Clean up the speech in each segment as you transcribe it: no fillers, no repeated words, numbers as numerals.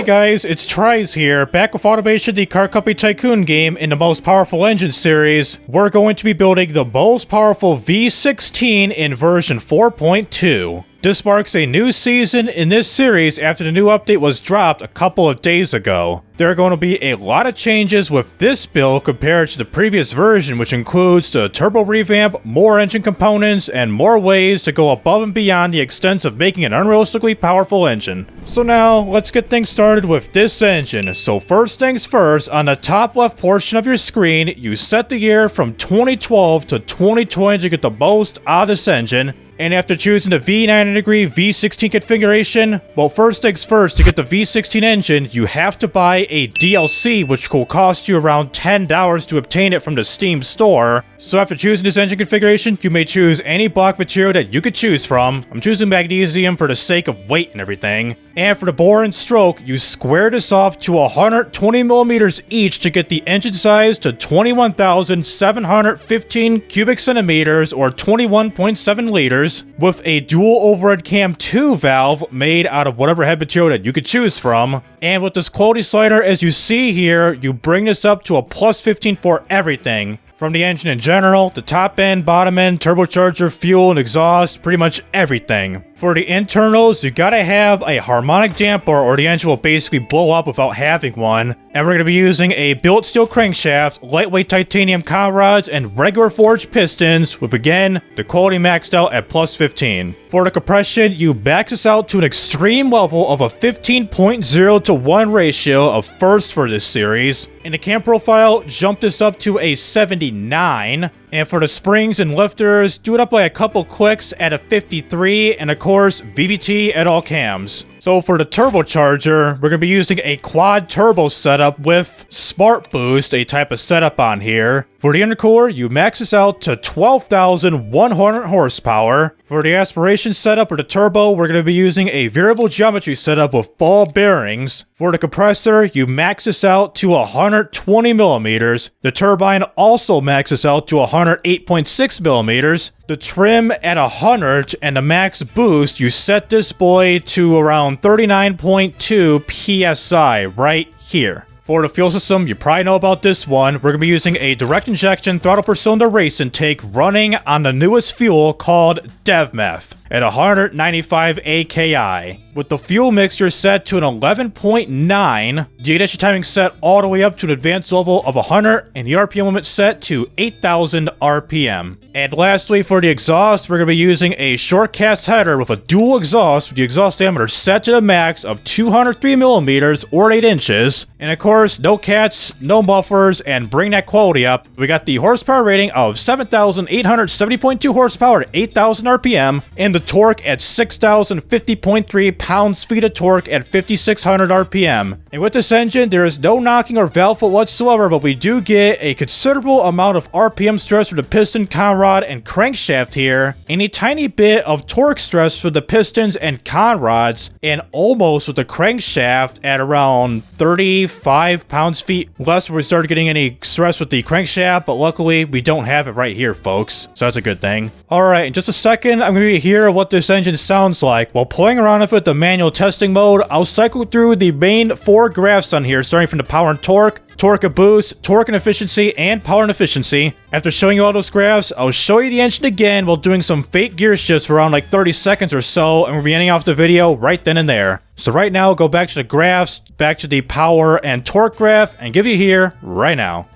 guys, it's TRIZE here, back with Automation, the car company Tycoon game in the most powerful engine series. We're going to be building the most powerful V16 in version 4.2. This marks a new season in this series after the new update was dropped a couple of days ago. There are going to be a lot of changes with this build compared to the previous version, which includes the turbo revamp, more engine components, and more ways to go above and beyond the extent of making an unrealistically powerful engine. So now, let's get things started with this engine. So first things first, on the top left portion of your screen, you set the year from 2012 to 2020 to get the most out of this engine. And after choosing the V90 V16 configuration, well, first things first, to get the V16 engine, you have to buy a DLC, which will cost you around $10 to obtain it from the Steam store. So after choosing this engine configuration, you may choose any block material that you could choose from. I'm choosing magnesium for the sake of weight and everything. And for the bore and stroke, you square this off to 120 millimeters each to get the engine size to 21,715 cubic centimeters or 21.7 liters. With a dual overhead cam 2 valve made out of whatever head material that you could choose from. And with this quality slider, as you see here, you bring this up to a +15 for everything. From the engine in general, the top end, bottom end, turbocharger, fuel, and exhaust, pretty much everything. For the internals, you gotta have a harmonic damper or the engine will basically blow up without having one. And we're gonna be using a billet steel crankshaft, lightweight titanium con rods, and regular forged pistons, with again, the quality maxed out at +15. For the compression, you max this out to an extreme level of a 15.0:1 ratio, of first for this series. In the cam profile, jump this up to a 79. And for the springs and lifters, do it up by a couple clicks at a 53, and of course, VVT at all cams. So for the turbocharger, we're going to be using a quad turbo setup with Smart Boost, a type of setup on here. For the intercooler, you max this out to 12,100 horsepower. For the aspiration setup or the turbo, we're going to be using a variable geometry setup with ball bearings. For the compressor, you max this out to 120 millimeters. The turbine also maxes out to 108.6 millimeters. The trim at 100, and the max boost, you set this boy to around 39.2 PSI right here. For the fuel system, you probably know about this one. We're going to be using a direct injection throttle per cylinder race intake running on the newest fuel called DevMeth at 195 AKI. With the fuel mixture set to an 11.9, the ignition timing set all the way up to an advanced level of 100, and the RPM limit set to 8,000 RPM. And lastly, for the exhaust, we're going to be using a short cast header with a dual exhaust with the exhaust diameter set to the max of 203 millimeters or 8 inches. And of course, no cats, no mufflers, and bring that quality up. We got the horsepower rating of 7,870.2 horsepower at 8,000 RPM, and the torque at 6,050.3 pounds-feet of torque at 5,600 RPM. And with this engine, there is no knocking or valve foot whatsoever, but we do get a considerable amount of RPM stress for the piston, con rod, and crankshaft here, and a tiny bit of torque stress for the pistons and con rods, and almost with the crankshaft at around 35 pounds-feet less where we started getting any stress with the crankshaft, but luckily we don't have it right here, folks, so that's a good thing. Alright, in just a second, I'm going to hear what this engine sounds like. While playing around with the manual testing mode, I'll cycle through the main 4 graphs on here, starting from the power and torque and boost, torque and efficiency, and power and efficiency. After showing you all those graphs, I'll show you the engine again while doing some fake gear shifts for around like 30 seconds or so, and we'll be ending off the video right then and there. So right now, go back to the graphs, back to the power and torque graph, and give you here right now.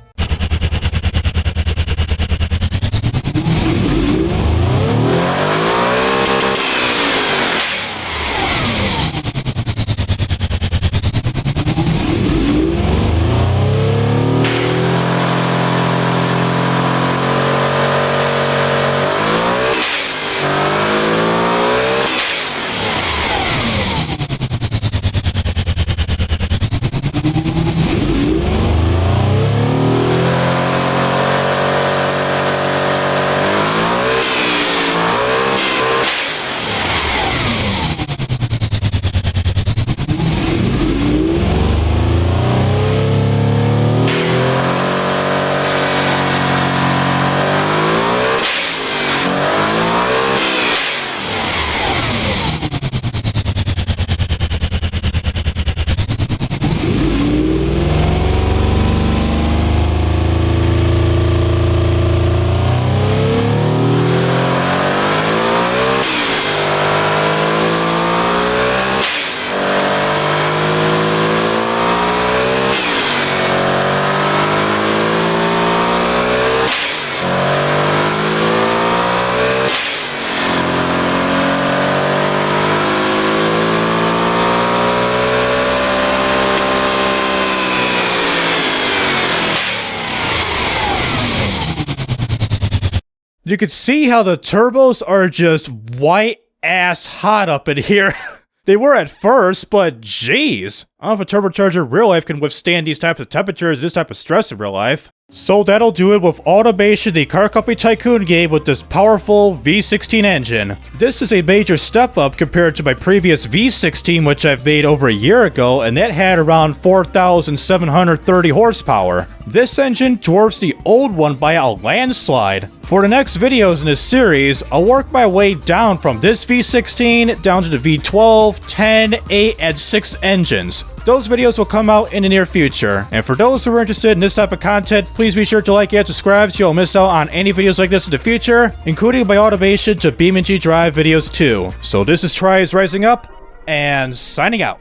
You can see how the turbos are just white ass hot up in here. They were at first, but jeez. I don't know if a turbocharger in real life can withstand these types of temperatures, this type of stress in real life. So that'll do it with Automation, the car company Tycoon game with this powerful V16 engine. This is a major step up compared to my previous V16, which I've made over a year ago, and that had around 4,730 horsepower. This engine dwarfs the old one by a landslide. For the next videos in this series, I'll work my way down from this V16 down to the V12, 10, 8, and 6 engines. Those videos will come out in the near future. And for those who are interested in this type of content, please be sure to like and subscribe so you won't miss out on any videos like this in the future, including my automation to BeamNG Drive videos too. So this is TRIZE Rising Up, and signing out.